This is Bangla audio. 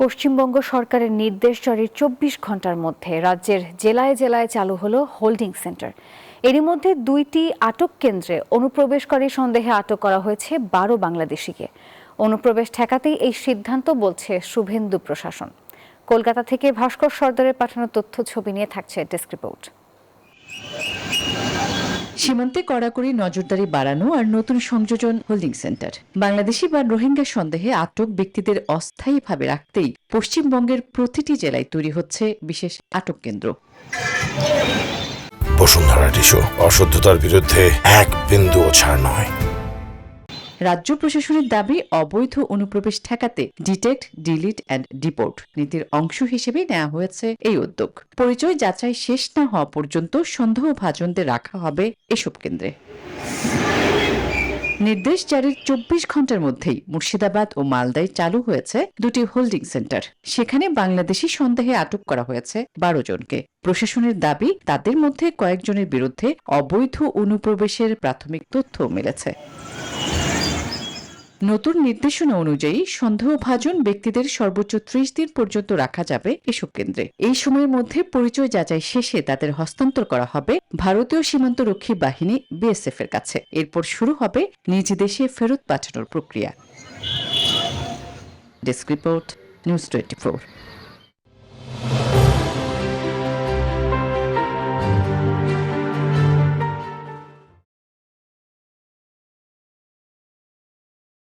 পশ্চিমবঙ্গ সরকারের নির্দেশ জারির ২৪ ঘন্টার মধ্যে রাজ্যের জেলায় জেলায় চালু হলো হোল্ডিং সেন্টার। এরই মধ্যে ২টি আটক কেন্দ্রে অনুপ্রবেশকারী সন্দেহে আটক করা হয়েছে ১২ বাংলাদেশিকে। অনুপ্রবেশ ঠেকাতেই এই সিদ্ধান্ত বলছে শুভেন্দু প্রশাসন। কলকাতা থেকে ভাস্কর সর্দারের পাঠানো তথ্য ছবি নিয়ে থাকছে ডেস্ক রিপোর্ট। সীমান্তে কড়াকড়ি নজরদারি বাড়ানো আর নতুন সংযোজন হোল্ডিং সেন্টার। বাংলাদেশি বা রোহিঙ্গা সন্দেহে আটক ব্যক্তিদের অস্থায়ীভাবে রাখতেই পশ্চিমবঙ্গের প্রতিটি জেলায় তৈরি হচ্ছে বিশেষ আটক কেন্দ্র। বসুন্ধরা টিস্যু, অশুদ্ধতার বিরুদ্ধে এক বিন্দুও ছাড় নয়। রাজ্য প্রশাসনের দাবি, অবৈধ অনুপ্রবেশ ঠেকাতে ডিটেক্ট, ডিলিট অ্যান্ড ডিপোর্ট নীতির অংশ হিসেবে নেওয়া হয়েছে এই উদ্যোগ। পরিচয় যাচাই শেষ না হওয়া পর্যন্ত সন্দেহভাজনদের রাখা হবে এসব কেন্দ্রে। নির্দেশ জারির ২৪ ঘন্টার মধ্যেই মুর্শিদাবাদ ও মালদায় চালু হয়েছে দুটি হোল্ডিং সেন্টার। সেখানে বাংলাদেশি সন্দেহে আটক করা হয়েছে ১২ জনকে। প্রশাসনের দাবি, তাদের মধ্যে কয়েকজনের বিরুদ্ধে অবৈধ অনুপ্রবেশের প্রাথমিক তথ্য মিলেছে। নতুন নির্দেশনা অনুযায়ী সন্দেহভাজন ব্যক্তিদের সর্বোচ্চ ৩০ দিন পর্যন্ত রাখা যাবে এসব কেন্দ্রে। এই সময়ের মধ্যে পরিচয় যাচাই শেষে তাদের হস্তান্তর করা হবে ভারতীয় সীমান্ত রক্ষী বাহিনী বিএসএফ এর কাছে। এরপর শুরু হবে নিজ দেশে ফেরত পাঠানোর প্রক্রিয়া। Desk report, news 24।